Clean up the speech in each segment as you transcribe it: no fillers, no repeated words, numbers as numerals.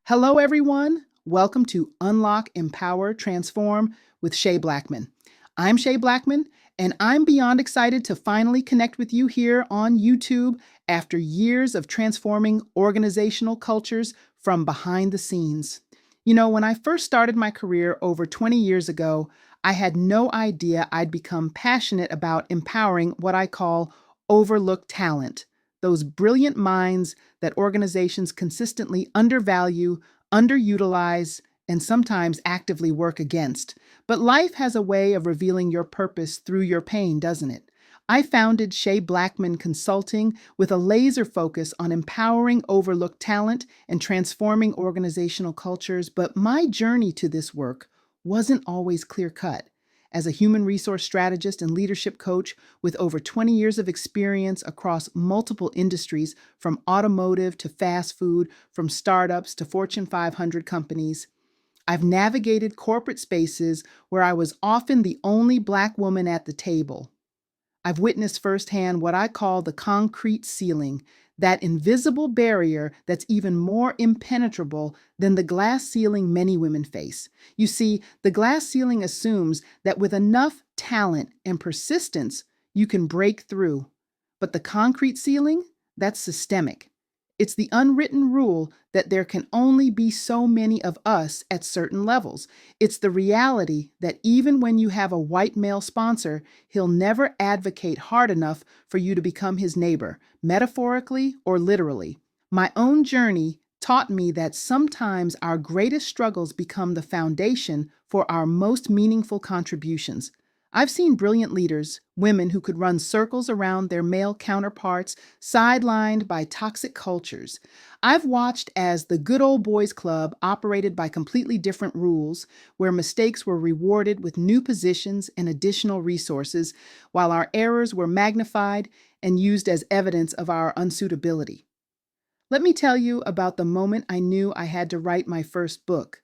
Hello, everyone. Welcome to Unlock, Empower, Transform with Che Blackmon. I'm Che Blackmon, and I'm beyond excited to finally connect with you here on YouTube after years of transforming organizational cultures from behind the scenes. When I first started my career over 20 years ago, I had no idea I'd become passionate about empowering what I call overlooked talent, those brilliant minds that organizations consistently undervalue, underutilize, and sometimes actively work against. But life has a way of revealing your purpose through your pain, doesn't it? I founded Che Blackmon Consulting with a laser focus on empowering overlooked talent and transforming organizational cultures, but my journey to this work wasn't always clear cut. As a human resource strategist and leadership coach with over 20 years of experience across multiple industries, from automotive to fast food, from startups to Fortune 500 companies, I've navigated corporate spaces where I was often the only Black woman at the table. I've witnessed firsthand what I call the concrete ceiling, that invisible barrier that's even more impenetrable than the glass ceiling many women face. You see, the glass ceiling assumes that with enough talent and persistence, you can break through. But the concrete ceiling, that's systemic. It's the unwritten rule that there can only be so many of us at certain levels. It's the reality that even when you have a white male sponsor, he'll never advocate hard enough for you to become his neighbor, metaphorically or literally. My own journey taught me that sometimes our greatest struggles become the foundation for our most meaningful contributions. I've seen brilliant leaders, women who could run circles around their male counterparts, sidelined by toxic cultures. I've watched as the good old boys club operated by completely different rules, where mistakes were rewarded with new positions and additional resources, while our errors were magnified and used as evidence of our unsuitability. Let me tell you about the moment I knew I had to write my first book.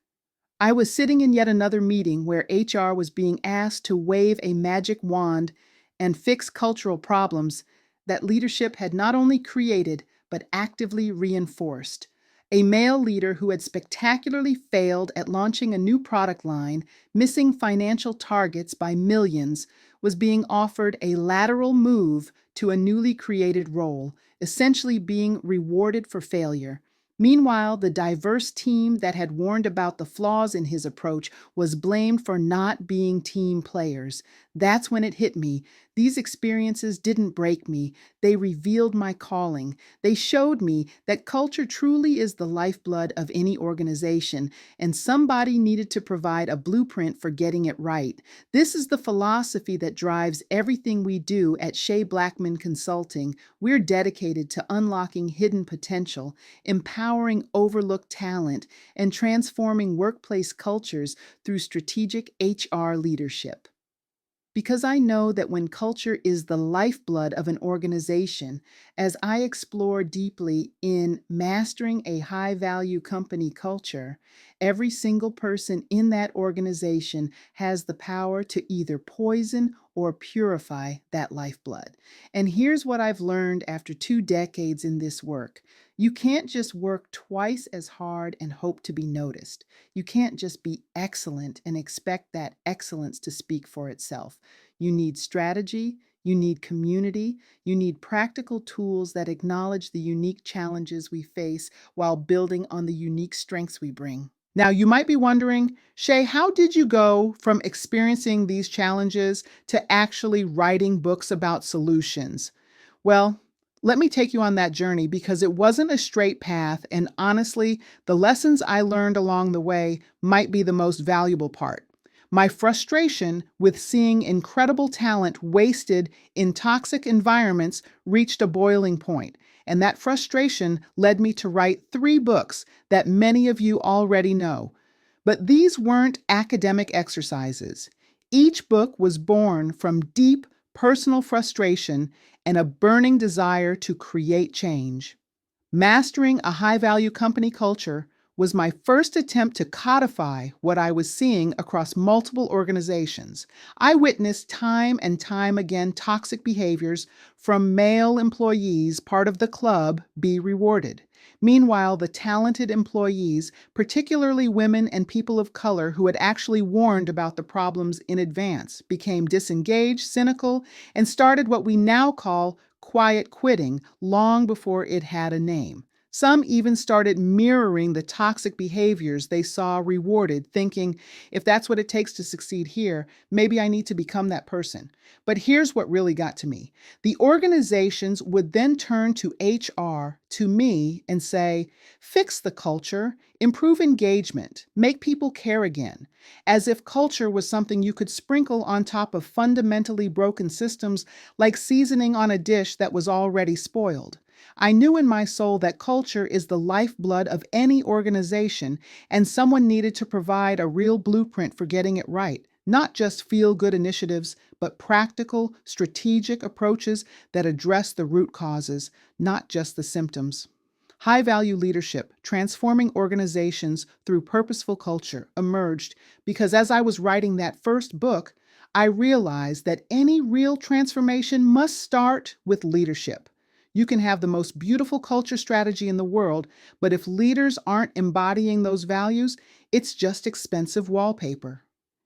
I was sitting in yet another meeting where HR was being asked to wave a magic wand and fix cultural problems that leadership had not only created, but actively reinforced. A male leader who had spectacularly failed at launching a new product line, missing financial targets by millions, was being offered a lateral move to a newly created role, essentially being rewarded for failure. Meanwhile, the diverse team that had warned about the flaws in his approach was blamed for not being team players. That's when it hit me. These experiences didn't break me. They revealed my calling. They showed me that culture truly is the lifeblood of any organization, and somebody needed to provide a blueprint for getting it right. This is the philosophy that drives everything we do at Che Blackmon Consulting. We're dedicated to unlocking hidden potential, empowering overlooked talent, and transforming workplace cultures through strategic HR leadership. Because I know that when culture is the lifeblood of an organization, as I explore deeply in mastering a high value company culture, every single person in that organization has the power to either poison or purify that lifeblood. And here's what I've learned after 2 decades in this work. You can't just work twice as hard and hope to be noticed. You can't just be excellent and expect that excellence to speak for itself. You need strategy, you need community, you need practical tools that acknowledge the unique challenges we face while building on the unique strengths we bring. Now, you might be wondering, Shay, how did you go from experiencing these challenges to actually writing books about solutions? Well, let me take you on that journey because it wasn't a straight path, and honestly, the lessons I learned along the way might be the most valuable part. My frustration with seeing incredible talent wasted in toxic environments reached a boiling point, and that frustration led me to write 3 books that many of you already know. But these weren't academic exercises. Each book was born from deep personal frustration and a burning desire to create change. Mastering a high value company culture was my first attempt to codify what I was seeing across multiple organizations. I witnessed time and time again toxic behaviors from male employees, part of the club, be rewarded. Meanwhile, the talented employees, particularly women and people of color who had actually warned about the problems in advance, became disengaged, cynical, and started what we now call quiet quitting long before it had a name. Some even started mirroring the toxic behaviors they saw rewarded, thinking, if that's what it takes to succeed here, maybe I need to become that person. But here's what really got to me. The organizations would then turn to HR, to me, and say, fix the culture, improve engagement, make people care again, as if culture was something you could sprinkle on top of fundamentally broken systems like seasoning on a dish that was already spoiled. I knew in my soul that culture is the lifeblood of any organization, and someone needed to provide a real blueprint for getting it right, not just feel good initiatives, but practical, strategic approaches that address the root causes, not just the symptoms. High value leadership, transforming organizations through purposeful culture, emerged because as I was writing that first book, I realized that any real transformation must start with leadership. You can have the most beautiful culture strategy in the world, but if leaders aren't embodying those values, it's just expensive wallpaper.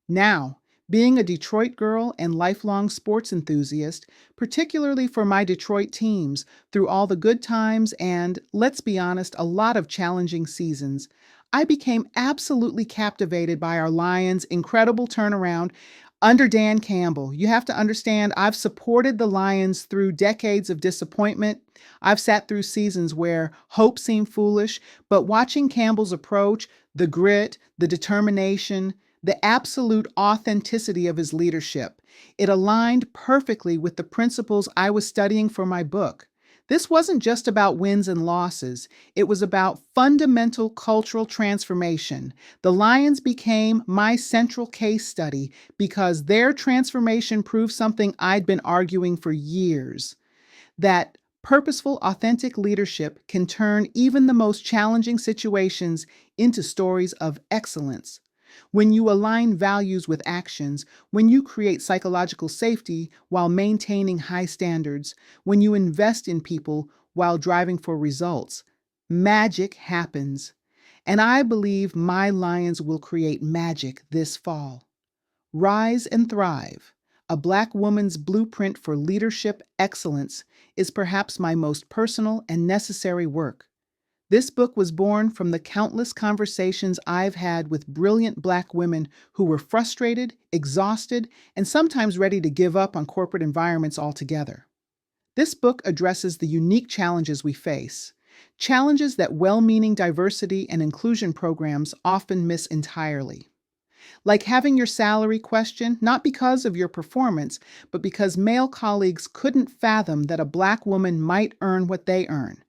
Now, being a Detroit girl and lifelong sports enthusiast, particularly for my Detroit teams, through all the good times and, let's be honest, a lot of challenging seasons, I became absolutely captivated by our Lions' incredible turnaround under Dan Campbell. You have to understand, I've supported the Lions through decades of disappointment. I've sat through seasons where hope seemed foolish, but watching Campbell's approach, the grit, the determination, the absolute authenticity of his leadership, it aligned perfectly with the principles I was studying for my book. This wasn't just about wins and losses. It was about fundamental cultural transformation. The Lions became my central case study because their transformation proved something I'd been arguing for years, that purposeful, authentic leadership can turn even the most challenging situations into stories of excellence. When you align values with actions, when you create psychological safety while maintaining high standards, when you invest in people while driving for results, magic happens. And I believe my Lions will create magic this fall. Rise and Thrive, a Black woman's blueprint for leadership excellence, is perhaps my most personal and necessary work. This book was born from the countless conversations I've had with brilliant Black women who were frustrated, exhausted, and sometimes ready to give up on corporate environments altogether. This book addresses the unique challenges we face, challenges that well-meaning diversity and inclusion programs often miss entirely. Like having your salary questioned, not because of your performance, but because male colleagues couldn't fathom that a Black woman might earn what they earn.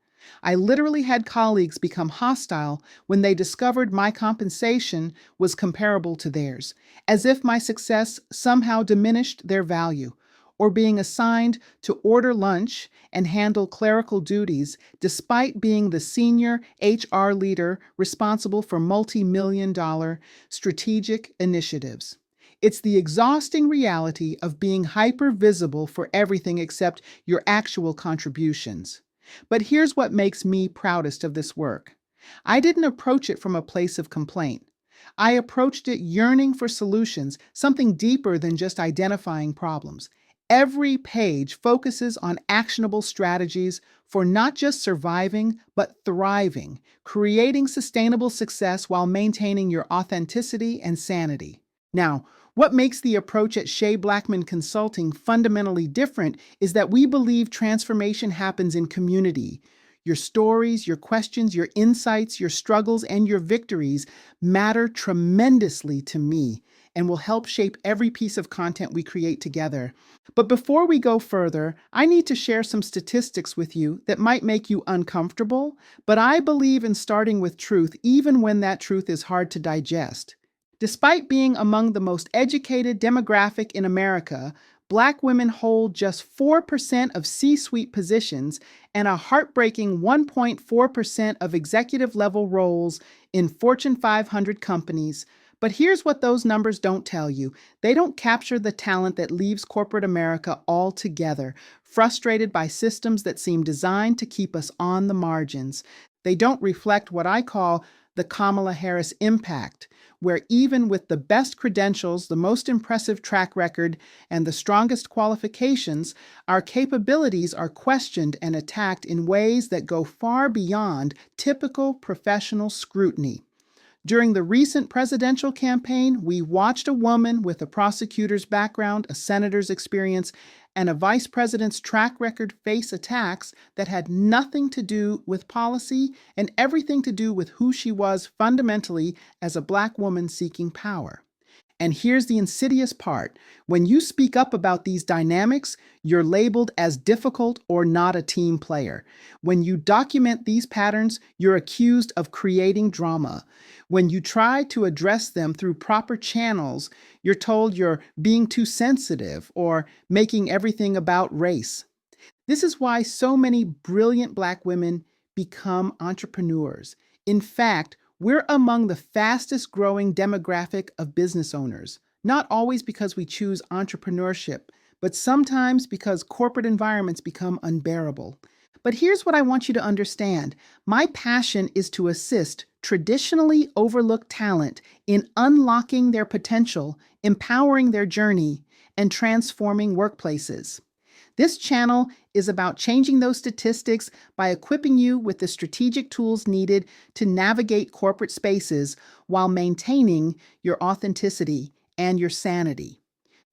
I literally had colleagues become hostile when they discovered my compensation was comparable to theirs, as if my success somehow diminished their value, or being assigned to order lunch and handle clerical duties despite being the senior HR leader responsible for multi-million dollar strategic initiatives. It's the exhausting reality of being hyper visible for everything except your actual contributions. But here's what makes me proudest of this work. I didn't approach it from a place of complaint. I approached it yearning for solutions, something deeper than just identifying problems. Every page focuses on actionable strategies for not just surviving, but thriving, creating sustainable success while maintaining your authenticity and sanity. Now, what makes the approach at Che Blackmon Consulting fundamentally different is that we believe transformation happens in community. Your stories, your questions, your insights, your struggles, and your victories matter tremendously to me and will help shape every piece of content we create together. But before we go further, I need to share some statistics with you that might make you uncomfortable, but I believe in starting with truth even when that truth is hard to digest. Despite being among the most educated demographic in America, Black women hold just 4% of C-suite positions and a heartbreaking 1.4% of executive level roles in Fortune 500 companies. But here's what those numbers don't tell you. They don't capture the talent that leaves corporate America altogether, frustrated by systems that seem designed to keep us on the margins. They don't reflect what I call the Kamala Harris impact, where even with the best credentials, the most impressive track record, and the strongest qualifications, our capabilities are questioned and attacked in ways that go far beyond typical professional scrutiny. During the recent presidential campaign, we watched a woman with a prosecutor's background, a senator's experience, and a vice president's track record face attacks that had nothing to do with policy and everything to do with who she was fundamentally as a Black woman seeking power. And here's the insidious part. When you speak up about these dynamics, you're labeled as difficult or not a team player. When you document these patterns, you're accused of creating drama. When you try to address them through proper channels, you're told you're being too sensitive or making everything about race. This is why so many brilliant Black women become entrepreneurs. In fact, we're among the fastest growing demographic of business owners, not always because we choose entrepreneurship, but sometimes because corporate environments become unbearable. But here's what I want you to understand. My passion is to assist traditionally overlooked talent in unlocking their potential, empowering their journey, and transforming workplaces. This channel is about changing those statistics by equipping you with the strategic tools needed to navigate corporate spaces while maintaining your authenticity and your sanity.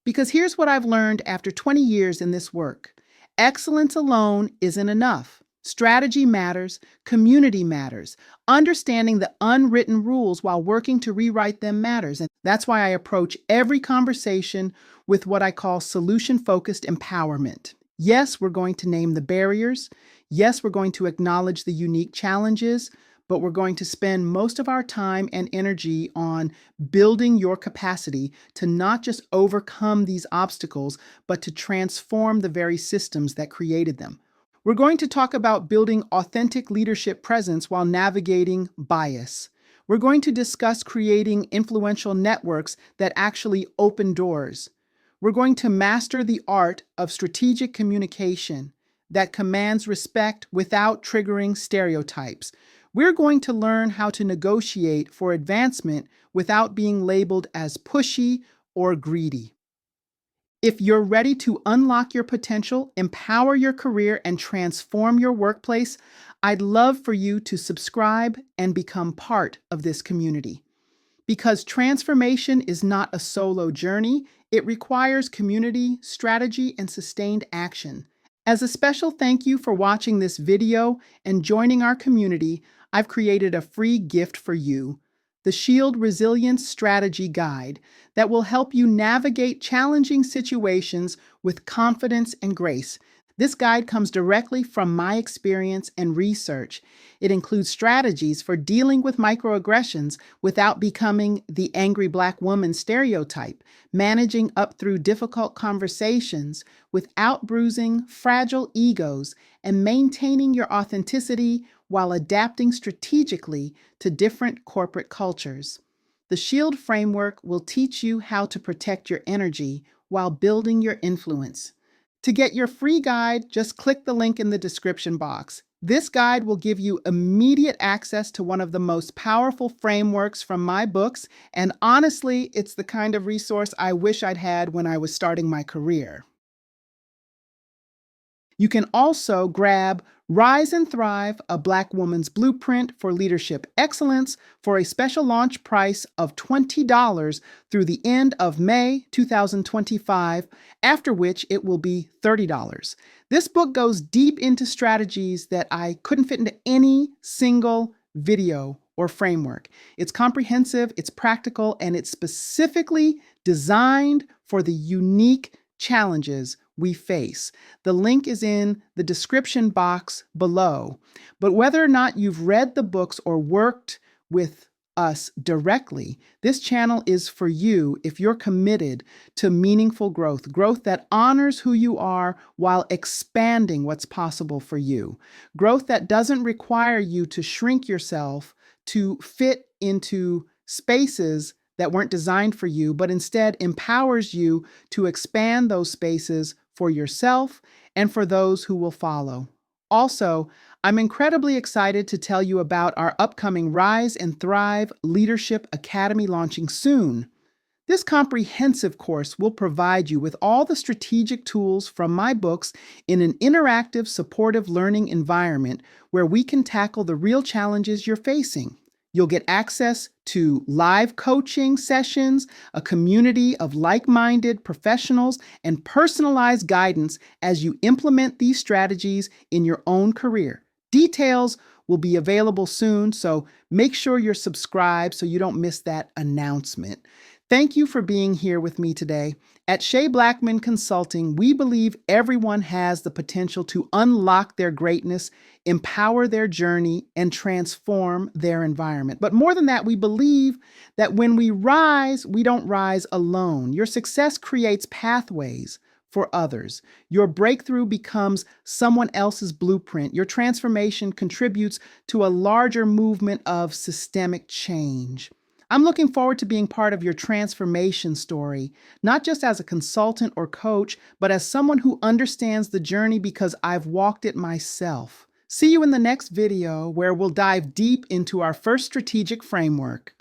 Because here's what I've learned after 20 years in this work. Excellence alone isn't enough. Strategy matters, community matters. Understanding the unwritten rules while working to rewrite them matters. And that's why I approach every conversation with what I call solution-focused empowerment. Yes, we're going to name the barriers. Yes, we're going to acknowledge the unique challenges, but we're going to spend most of our time and energy on building your capacity to not just overcome these obstacles, but to transform the very systems that created them. We're going to talk about building authentic leadership presence while navigating bias. We're going to discuss creating influential networks that actually open doors. We're going to master the art of strategic communication that commands respect without triggering stereotypes. We're going to learn how to negotiate for advancement without being labeled as pushy or greedy. If you're ready to unlock your potential, empower your career, and transform your workplace, I'd love for you to subscribe and become part of this community. Because transformation is not a solo journey, it requires community, strategy, and sustained action. As a special thank you for watching this video and joining our community, I've created a free gift for you, the Shield Resilience Strategy Guide, that will help you navigate challenging situations with confidence and grace. This guide comes directly from my experience and research. It includes strategies for dealing with microaggressions without becoming the angry Black woman stereotype, managing up through difficult conversations without bruising fragile egos, and maintaining your authenticity while adapting strategically to different corporate cultures. The SHIELD framework will teach you how to protect your energy while building your influence. To get your free guide, just click the link in the description box. This guide will give you immediate access to one of the most powerful frameworks from my books, and honestly, it's the kind of resource I wish I'd had when I was starting my career. You can also grab Rise and Thrive, a Black Woman's Blueprint for Leadership Excellence for a special launch price of $20 through the end of May 2025, after which it will be $30. This book goes deep into strategies that I couldn't fit into any single video or framework. It's comprehensive, it's practical, and it's specifically designed for the unique challenges we face. The link is in the description box below. But whether or not you've read the books or worked with us directly, this channel is for you if you're committed to meaningful growth, growth that honors who you are while expanding what's possible for you, growth that doesn't require you to shrink yourself to fit into spaces that weren't designed for you, but instead empowers you to expand those spaces for yourself and for those who will follow. Also, I'm incredibly excited to tell you about our upcoming Rise and Thrive Leadership Academy launching soon. This comprehensive course will provide you with all the strategic tools from my books in an interactive, supportive learning environment where we can tackle the real challenges you're facing. You'll get access to live coaching sessions, a community of like minded professionals, and personalized guidance as you implement these strategies in your own career. Details will be available soon, so make sure you're subscribed so you don't miss that announcement. Thank you for being here with me today. At Che Blackmon Consulting, we believe everyone has the potential to unlock their greatness, empower their journey, and transform their environment. But more than that, we believe that when we rise, we don't rise alone. Your success creates pathways for others. Your breakthrough becomes someone else's blueprint. Your transformation contributes to a larger movement of systemic change. I'm looking forward to being part of your transformation story, not just as a consultant or coach, but as someone who understands the journey because I've walked it myself. See you in the next video where we'll dive deep into our first strategic framework.